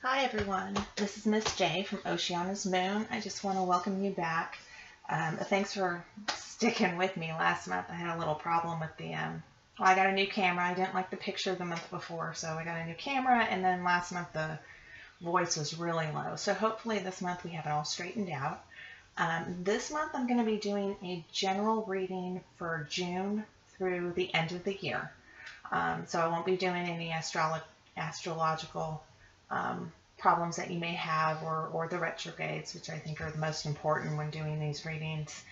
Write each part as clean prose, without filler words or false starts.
Hi everyone, this is Miss J from Oceana's Moon. I just want to welcome you back. Thanks for sticking with me last month. I had a little problem with I got a new camera. I didn't like the picture the month before, so I got a new camera, and then last month the voice was really low. So hopefully this month we have it all straightened out. This month I'm going to be doing a general reading for June through the end of the year. So I won't be doing any astrological problems that you may have, or the retrogrades, which I think are the most important when doing these readings.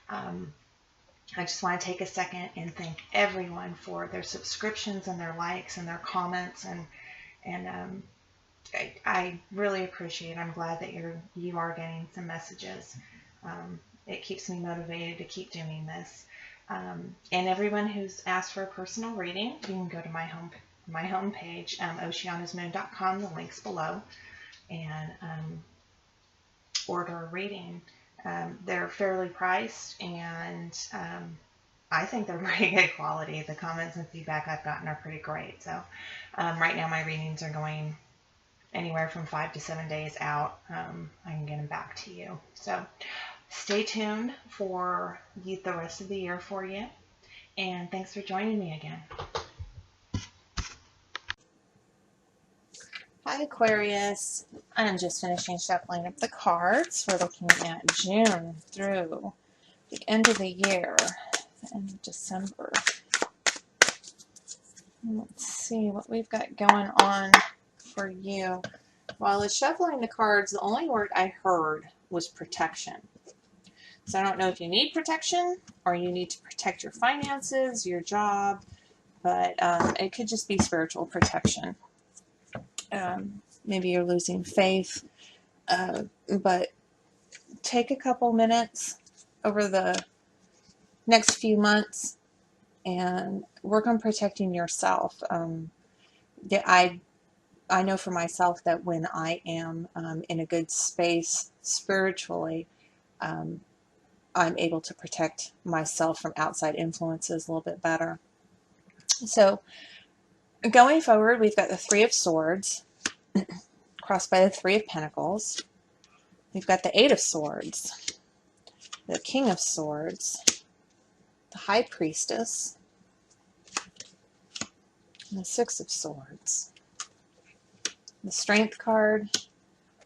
Um, I just want to take a second and thank everyone for their subscriptions and their likes and their comments, and I really appreciate it. I'm glad that you are getting some messages. It keeps me motivated to keep doing this. And everyone who's asked for a personal reading, you can go to my homepage, oceanasmoon.com. The link's below, and order a reading. They're fairly priced, and I think they're pretty good quality. The comments and feedback I've gotten are pretty great. So right now my readings are going anywhere from 5 to 7 days out. I can get them back to you. So stay tuned for the rest of the year for you. And thanks for joining me again. Hi Aquarius. I'm just finishing shuffling up the cards. We're looking at June through the end of the year, the end of December. Let's see what we've got going on for you. While I was shuffling the cards, the only word I heard was protection. So I don't know if you need protection or you need to protect your finances, your job, but it could just be spiritual protection. Maybe you're losing faith, but take a couple minutes over the next few months and work on protecting yourself. I know for myself that when I am in a good space spiritually, I'm able to protect myself from outside influences a little bit better. So going forward, we've got the Three of Swords crossed by the Three of Pentacles. We've got the Eight of Swords, the King of Swords, the High Priestess, and the Six of Swords. The Strength card,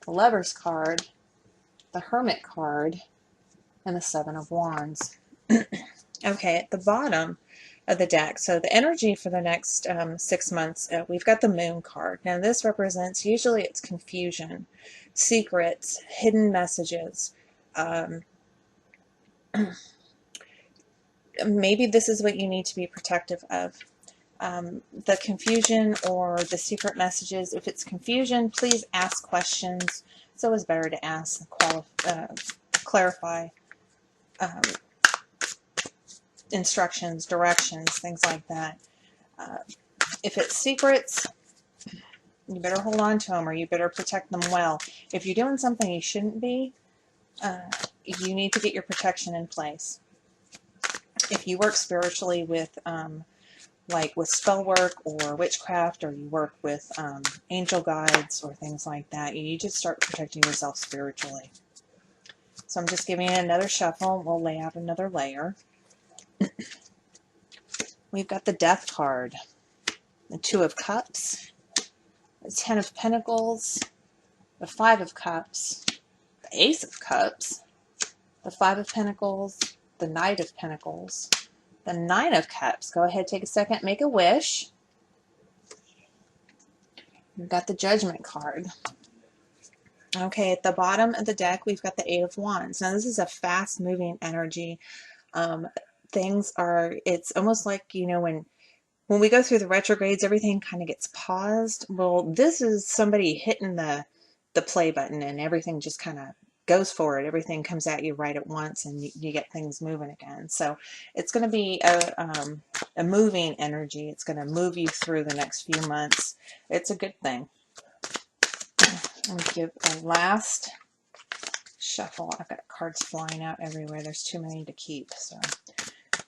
the Lover's card, the Hermit card, and the Seven of Wands. Okay, at the bottom of the deck, so the energy for the next 6 months, we've got the Moon card. Now this represents, usually it's confusion, secrets, hidden messages. Maybe this is what you need to be protective of. The confusion or the secret messages. If it's confusion, please ask questions. It's always better to ask and clarify instructions, directions, things like that. If it's secrets, you better hold on to them, or you better protect them well. If you're doing something you shouldn't be, you need to get your protection in place. If you work spiritually with like with spell work or witchcraft, or you work with angel guides or things like that, you need to start protecting yourself spiritually. So I'm just giving it another shuffle. We'll lay out another layer. We've got the Death card, the Two of Cups, the Ten of Pentacles, the Five of Cups, the Ace of Cups, the Five of Pentacles, the Knight of Pentacles, the Nine of Cups. Go ahead, take a second, make a wish. We've got the Judgment card. Okay, at the bottom of the deck, we've got the Eight of Wands. Now, this is a fast-moving energy. It's almost like, you know, when we go through the retrogrades, everything kind of gets paused. Well, this is somebody hitting the play button, and everything just kind of goes forward. Everything comes at you right at once, and you get things moving again. So it's going to be a moving energy. It's going to move you through the next few months. It's a good thing. Let me give a last shuffle. I've got cards flying out everywhere. There's too many to keep, so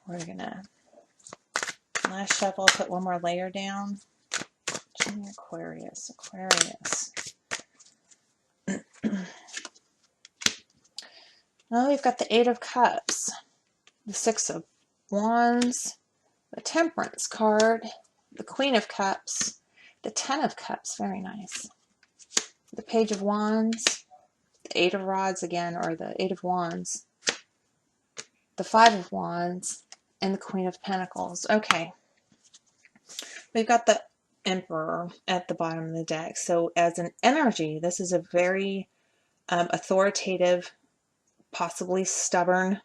we're gonna last shuffle. Put one more layer down. Aquarius. Well, we've got the Eight of Cups, the Six of Wands, the Temperance card, the Queen of Cups, the Ten of Cups, very nice, the Page of Wands, the Eight of Rods again, or the Eight of Wands, the Five of Wands, and the Queen of Pentacles. Okay, we've got the Emperor at the bottom of the deck. So as an energy, this is a very authoritative, possibly stubborn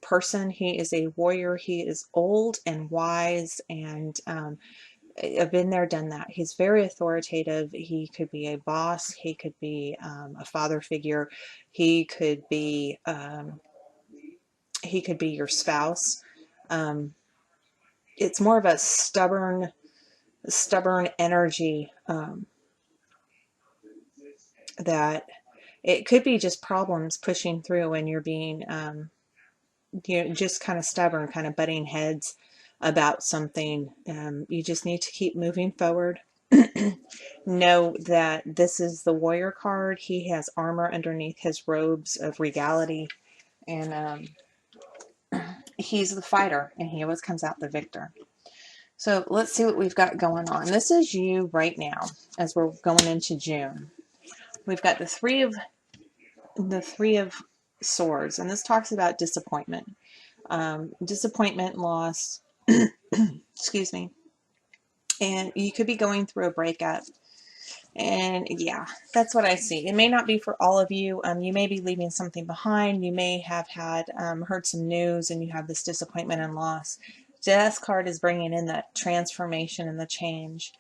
person. He is a warrior. He is old and wise, and I've been there, done that. He's very authoritative. He could be a boss. He could be a father figure. He could be your spouse. It's more of a stubborn energy, that it could be just problems pushing through when you're being, just kind of stubborn, kind of butting heads about something. You just need to keep moving forward. Know that this is the warrior card. He has armor underneath his robes of regality, and he's the fighter, and he always comes out the victor. So let's see what we've got going on. This is you right now as we're going into June. We've got the Three of Swords, and this talks about disappointment. Disappointment, loss, excuse me. And you could be going through a breakup. And yeah, that's what I see. It may not be for all of you. You may be leaving something behind. You may have had heard some news, and you have this disappointment and loss. Death card is bringing in that transformation and the change,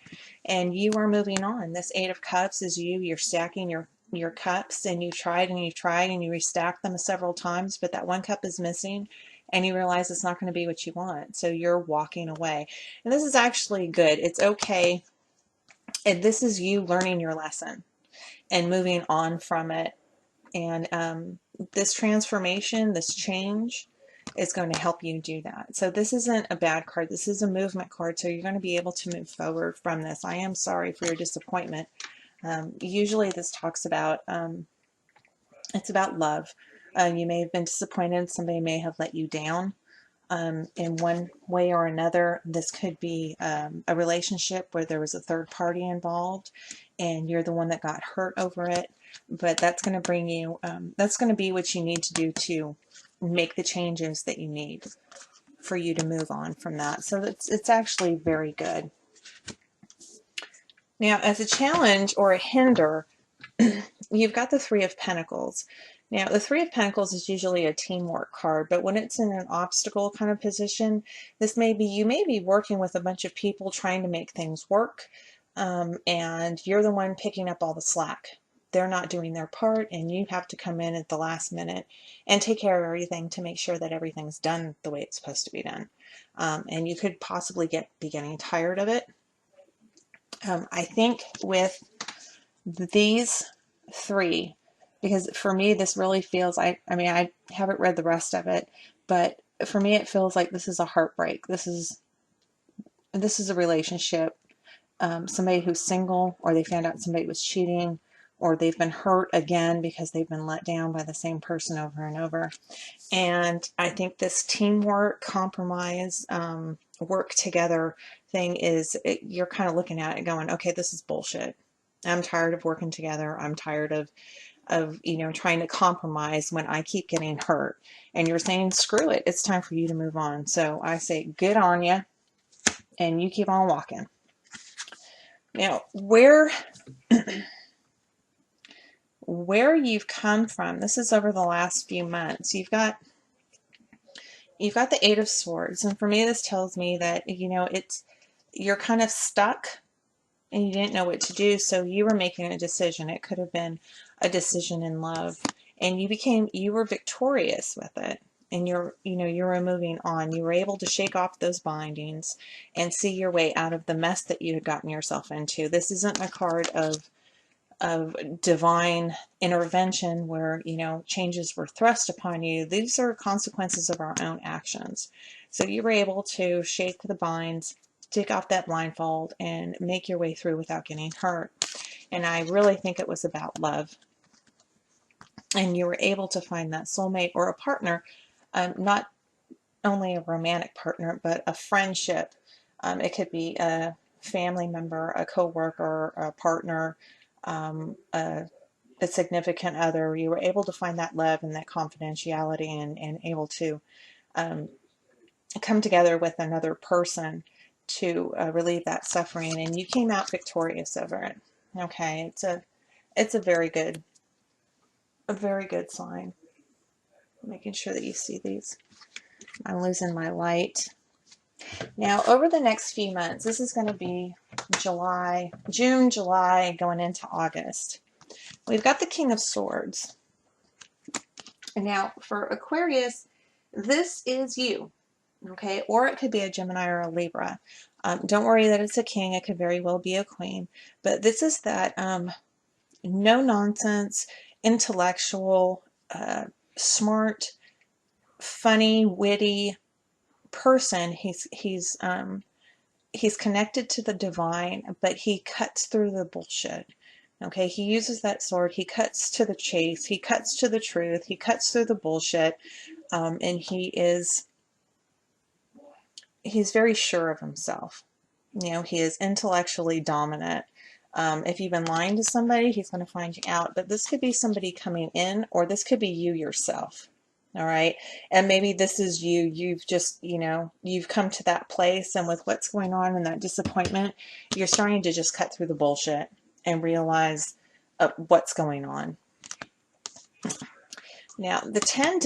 and you are moving on. This Eight of Cups is you. You're stacking your cups, and you tried and you tried and you restacked them several times, but that one cup is missing, and you realize it's not going to be what you want. So you're walking away, and this is actually good. It's okay. And this is you learning your lesson and moving on from it. And this transformation, this change, is going to help you do that. So this isn't a bad card. This is a movement card. So you're going to be able to move forward from this. I am sorry for your disappointment. Usually this talks about, it's about love. You may have been disappointed. Somebody may have let you down. In one way or another. This could be a relationship where there was a third party involved, and you're the one that got hurt over it. But that's going to bring you, that's going to be what you need to do to make the changes that you need for you to move on from that. So it's actually very good. Now, as a challenge or a hinder, you've got the Three of Pentacles. Now, the Three of Pentacles is usually a teamwork card, but when it's in an obstacle kind of position, you may be working with a bunch of people trying to make things work, and you're the one picking up all the slack. They're not doing their part, and you have to come in at the last minute and take care of everything to make sure that everything's done the way it's supposed to be done. And you could possibly be getting tired of it. I think with these three, because for me this really feels, I mean I haven't read the rest of it, but for me it feels like this is a heartbreak. This is a relationship, somebody who's single, or they found out somebody was cheating, or they've been hurt again because they've been let down by the same person over and over. And I think this teamwork, compromise, work together thing you're kind of looking at it going, okay, this is bullshit. I'm tired of working together. I'm tired of trying to compromise when I keep getting hurt. And you're saying, screw it. It's time for you to move on. So I say, good on you. And you keep on walking. Now, where you've come from, this is over the last few months. You've got the Eight of Swords. And for me, this tells me that, you're kind of stuck and you didn't know what to do, so you were making a decision. It could have been a decision in love, and you were victorious with it, and you were moving on. You were able to shake off those bindings and see your way out of the mess that you had gotten yourself into. This isn't a card of divine intervention where, changes were thrust upon you. These are consequences of our own actions. So you were able to shake the binds, take off that blindfold, and make your way through without getting hurt. And I really think it was about love. And you were able to find that soulmate or a partner, not only a romantic partner, but a friendship. It could be a family member, a coworker, a partner, a significant other. You were able to find that love and that confidentiality, and able to um, come together with another person to relieve that suffering, and you came out victorious over it. Okay, it's a very good sign. Making sure that you see these. I'm losing my light. Now, over the next few months, this is going to be June, July, going into August. We've got the King of Swords. And now, for Aquarius, this is you, okay? Or it could be a Gemini or a Libra. Don't worry that it's a king. It could very well be a queen. But this is that no-nonsense, intellectual, smart, funny, witty person. He's connected to the divine, but he cuts through the bullshit. Okay, he uses that sword. He cuts to the chase. He cuts to the truth. He cuts through the bullshit, and he's very sure of himself. You know, he is intellectually dominant. If you've been lying to somebody, he's going to find you out. But this could be somebody coming in, or this could be you yourself. All right. And maybe this is you. You've just, you've come to that place, and with what's going on and that disappointment, you're starting to just cut through the bullshit and realize what's going on. Now, the 10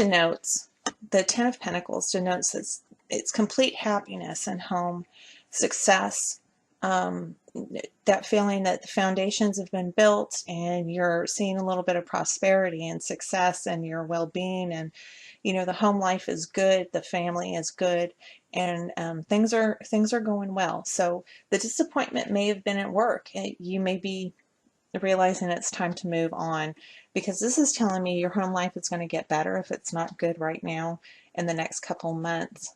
of Pentacles denotes it's complete happiness and home, success, that feeling that the foundations have been built and you're seeing a little bit of prosperity and success and your well-being, and the home life is good, the family is good, and things are going well. So the disappointment may have been at work. You may be realizing it's time to move on, because this is telling me your home life is going to get better if it's not good right now in the next couple months.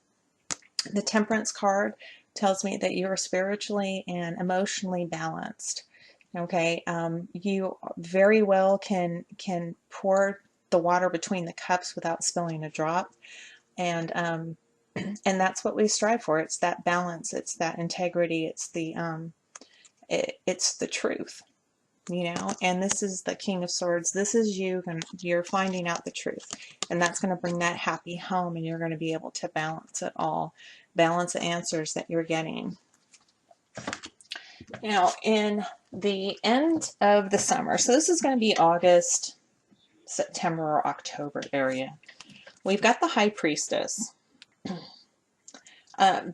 The Temperance card tells me that you're spiritually and emotionally balanced. Okay, you very well can pour the water between the cups without spilling a drop, and that's what we strive for. It's that balance. It's that integrity. It's the truth. And this is the King of Swords. This is you, and you're finding out the truth, and that's going to bring that happy home, and you're going to be able to balance it all, balance the answers that you're getting. Now, in the end of the summer, so this is going to be August, September, or October area, we've got the High Priestess.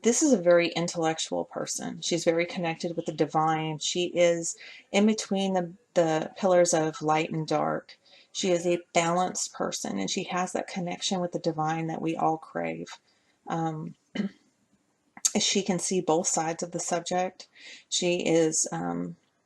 This is a very intellectual person. She's very connected with the divine. She is in between the pillars of light and dark. She is a balanced person, and she has that connection with the divine that we all crave. She can see both sides of the subject. She is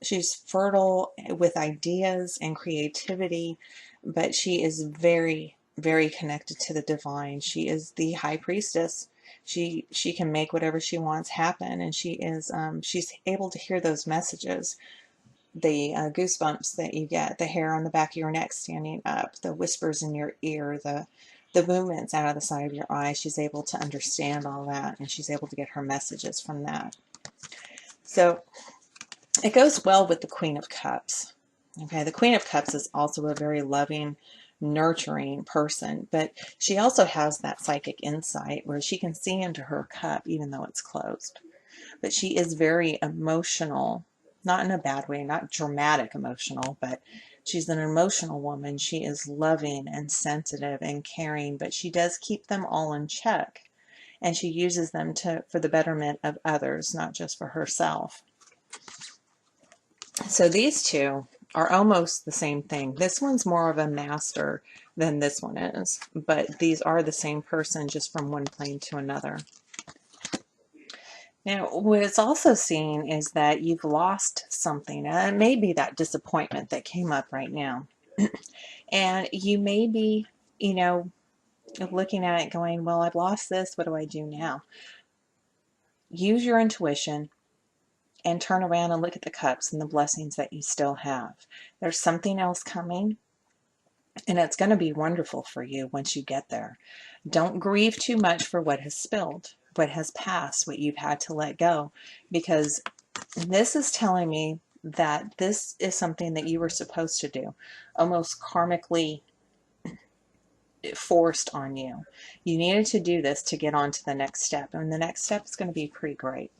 she's fertile with ideas and creativity, but she is very, very connected to the divine. She is the High Priestess. She can make whatever she wants happen, and she's able to hear those messages, the goosebumps that you get, the hair on the back of your neck standing up, the whispers in your ear, the movements out of the side of your eye. She's able to understand all that, and she's able to get her messages from that. So it goes well with the Queen of Cups. Okay, the Queen of Cups is also a very loving, nurturing person, but she also has that psychic insight where she can see into her cup even though it's closed. But she is very emotional, not in a bad way, not dramatic emotional, but she's an emotional woman. She is loving and sensitive and caring, but she does keep them all in check, and she uses them for the betterment of others, not just for herself. So these two are almost the same thing. This one's more of a master than this one is, but these are the same person, just from one plane to another. Now, what it's also seeing is that you've lost something, and it may be that disappointment that came up right now. And you may be, looking at it going, well, I've lost this. What do I do now? Use your intuition. and turn around and look at the cups and the blessings that you still have. There's something else coming, and it's going to be wonderful for you once you get there. Don't grieve too much for what has spilled, what has passed, what you've had to let go, because this is telling me that this is something that you were supposed to do, almost karmically forced on you. You needed to do this to get on to the next step, and the next step is going to be pretty great.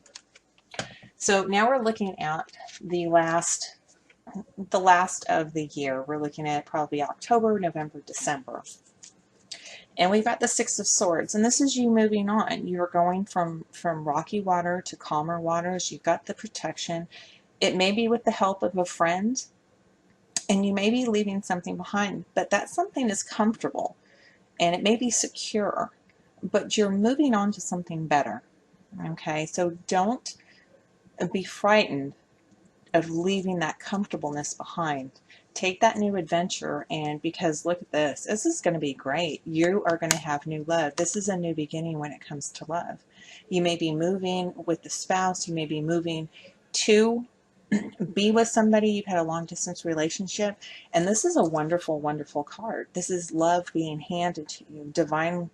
So now we're looking at the last of the year. We're looking at probably October, November, December. And we've got the Six of Swords, and this is you moving on. You're going from rocky water to calmer waters. You've got the protection. It may be with the help of a friend, and you may be leaving something behind, but that something is comfortable, and it may be secure, but you're moving on to something better. Okay, so don't be frightened of leaving that comfortableness behind. Take that new adventure, and because look at this, this is going to be great. You are going to have new love. This is a new beginning when it comes to love. You may be moving with the spouse. You may be moving to be with somebody. You've had a long distance relationship, and this is a wonderful, wonderful card. This is love being handed to you, divine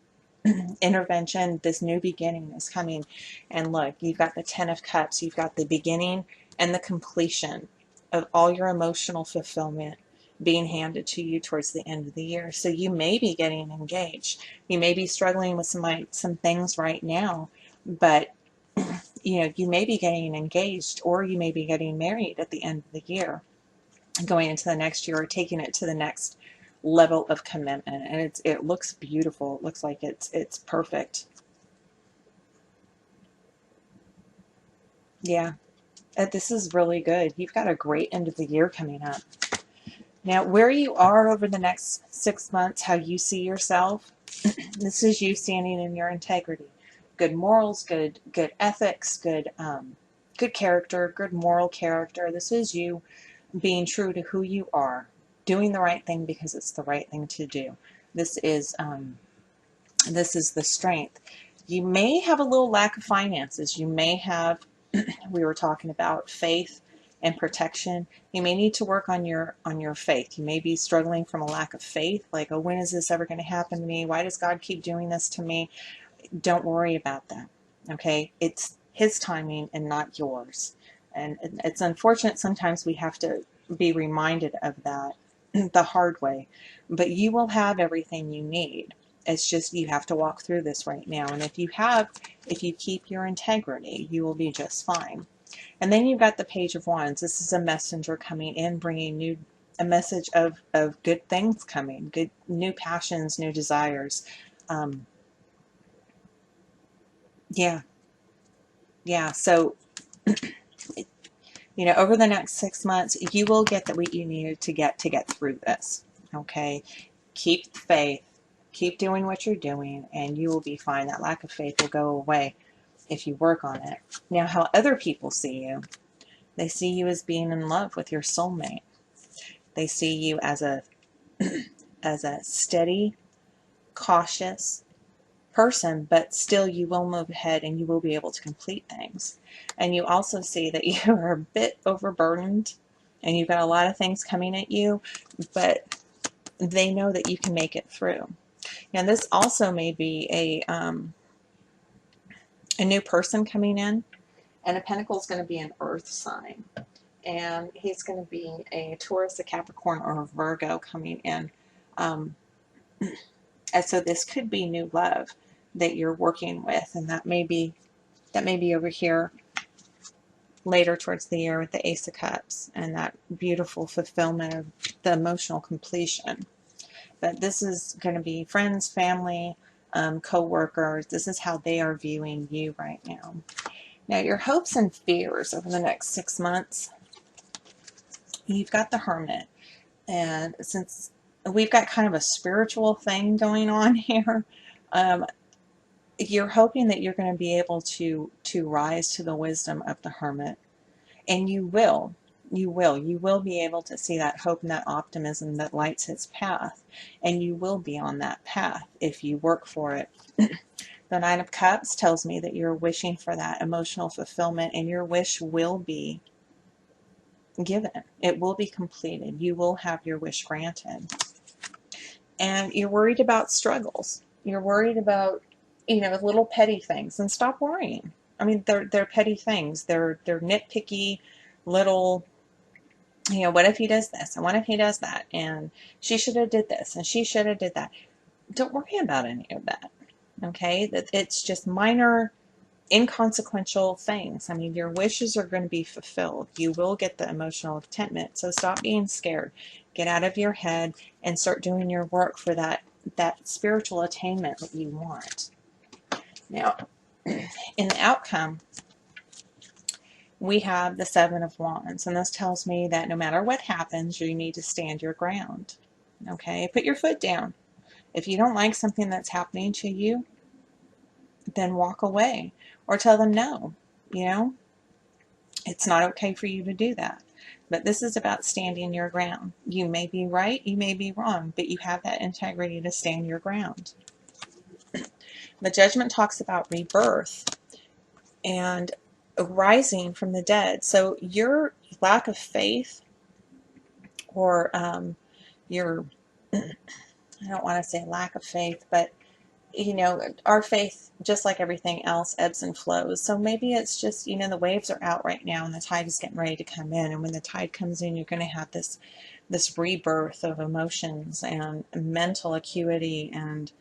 intervention. This new beginning is coming, and look, you've got the Ten of Cups. You've got the beginning and the completion of all your emotional fulfillment being handed to you towards the end of the year. So you may be getting engaged. You may be struggling with some things right now, but you may be getting engaged, or you may be getting married at the end of the year, going into the next year, or taking it to the next level of commitment. And it looks beautiful. It looks like it's perfect. Yeah. This is really good. You've got a great end of the year coming up. Now, where you are over the next 6 months, how you see yourself, this is you standing in your integrity. Good morals, good ethics, good character, good moral character. This is you being true to who you are, doing the right thing because it's the right thing to do. This is the strength. You may have a little lack of finances. You may have, we were talking about faith and protection. You may need to work on your faith. You may be struggling from a lack of faith, like, oh, when is this ever going to happen to me? Why does God keep doing this to me? Don't worry about that. Okay, it's His timing and not yours. And it's unfortunate sometimes we have to be reminded of that the hard way, but you will have everything you need. It's just you have to walk through this right now. And if you keep your integrity, you will be just fine. And then you've got the Page of Wands. This is a messenger coming in, bringing a message of good things coming, good new passions, new desires. Yeah. So, over the next 6 months, you will get what you needed to get through this. Okay, keep faith. Keep doing what you're doing, and you will be fine. That lack of faith will go away if you work on it. Now, how other people see you, they see you as being in love with your soulmate. They see you as a steady, cautious person, but still you will move ahead and you will be able to complete things. And you also see that you are a bit overburdened and you've got a lot of things coming at you, but they know that you can make it through. And this also may be a new person coming in, and a pentacle is going to be an earth sign, and he's going to be a Taurus, a Capricorn, or a Virgo coming in. And so this could be new love that you're working with, and that may be over here later towards the year with the Ace of Cups and that beautiful fulfillment of the emotional completion. But this is going to be friends, family, co-workers. This is how they are viewing you right now. Now, your hopes and fears over the next 6 months, you've got the Hermit. And since we've got kind of a spiritual thing going on here, you're hoping that you're going to be able to rise to the wisdom of the Hermit. And you will. You will be able to see that hope and that optimism that lights his path, and you will be on that path if you work for it. The Nine of Cups tells me that you're wishing for that emotional fulfillment, and your wish will be given. It will be completed. You will have your wish granted. And you're worried about struggles. You're worried about, little petty things, and stop worrying. I mean, they're petty things. They're nitpicky little, what if he does this? And what if he does that? And she should have did this, and she should have did that. Don't worry about any of that. Okay? It's just minor, inconsequential things. I mean, your wishes are going to be fulfilled. You will get the emotional contentment. So stop being scared. Get out of your head and start doing your work for that spiritual attainment that you want. Now, in the outcome, we have the Seven of Wands, and this tells me that no matter what happens, you need to stand your ground. Okay? Put your foot down. If you don't like something that's happening to you, then walk away or tell them no. It's not okay for you to do that. But this is about standing your ground. You may be right, you may be wrong, but you have that integrity to stand your ground. The Judgment talks about rebirth and rising from the dead. So your lack of faith, or your, I don't want to say lack of faith, but our faith, just like everything else, ebbs and flows. So maybe it's just, the waves are out right now and the tide is getting ready to come in. And when the tide comes in, you're going to have this rebirth of emotions and mental acuity, and,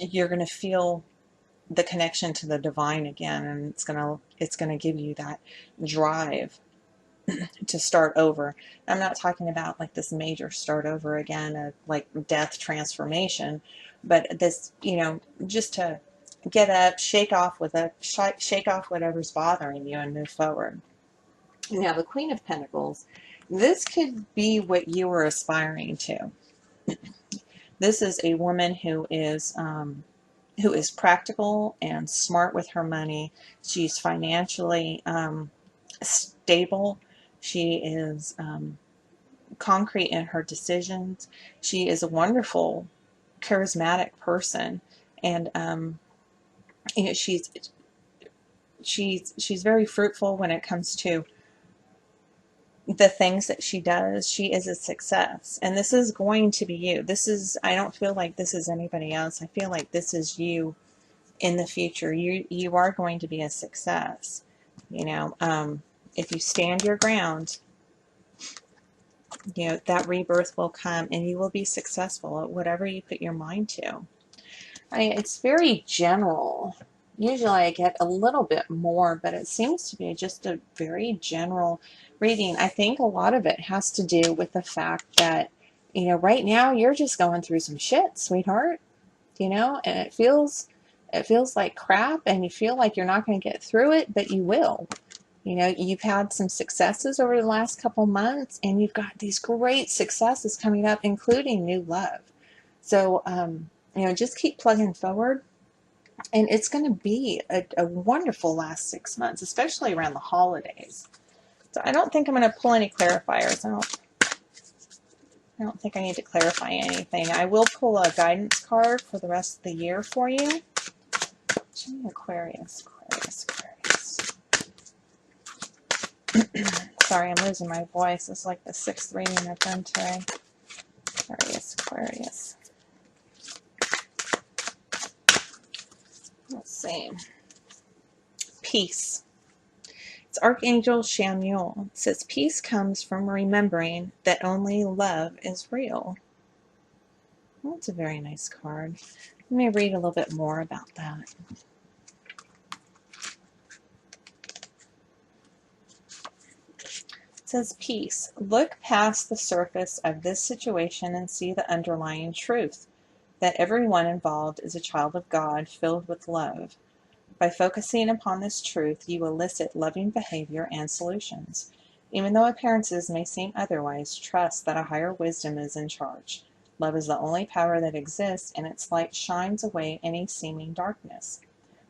you're going to feel the connection to the divine again, and it's going to give you that drive to start over. I'm not talking about like this major start over again, like death transformation, but this, just to get up, shake off whatever's bothering you and move forward. Now, the Queen of Pentacles, this could be what you were aspiring to. This is a woman who is practical and smart with her money. She's financially stable. She is concrete in her decisions. She is a wonderful, charismatic person, and she's very fruitful when it comes to the things that she does. She is a success, and this is going to be you. I don't feel like this is anybody else. I feel like this is you in the future. You are going to be a success. If you stand your ground, that rebirth will come, and you will be successful at whatever you put your mind to. It's very general. Usually I get a little bit more, but it seems to be just a very general reading. I think a lot of it has to do with the fact that, right now you're just going through some shit, sweetheart, and it feels like crap, and you feel like you're not going to get through it, but you will. You've had some successes over the last couple months, and you've got these great successes coming up, including new love. So, just keep plugging forward, and it's going to be a wonderful last 6 months, especially around the holidays. So I don't think I'm going to pull any clarifiers. I don't think I need to clarify anything. I will pull a guidance card for the rest of the year for you. Show me Aquarius. Sorry, I'm losing my voice. It's like the 6th reading I've done today. Aquarius. Let's see. Peace. It's Archangel Chamuel. It says, peace comes from remembering that only love is real. Well, that's a very nice card. Let me read a little bit more about that. It says, peace. Look past the surface of this situation and see the underlying truth, that everyone involved is a child of God filled with love. By focusing upon this truth, you elicit loving behavior and solutions. Even though appearances may seem otherwise, trust that a higher wisdom is in charge. Love is the only power that exists, and its light shines away any seeming darkness.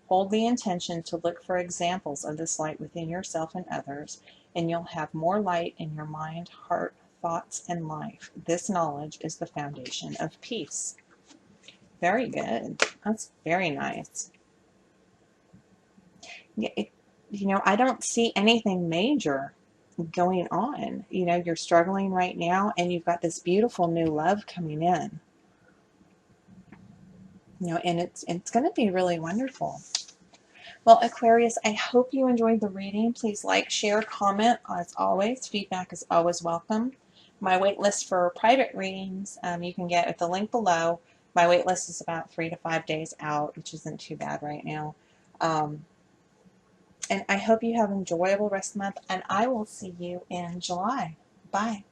Hold the intention to look for examples of this light within yourself and others, and you'll have more light in your mind, heart, thoughts, and life. This knowledge is the foundation of peace. Very good. That's very nice. Yeah, I don't see anything major going on. You're struggling right now, and you've got this beautiful new love coming in. And it's going to be really wonderful. Well, Aquarius, I hope you enjoyed the reading. Please like, share, comment. As always, feedback is always welcome. My wait list for private readings, you can get at the link below. My wait list is about 3 to 5 days out, which isn't too bad right now. And I hope you have an enjoyable rest of the month, and I will see you in July. Bye.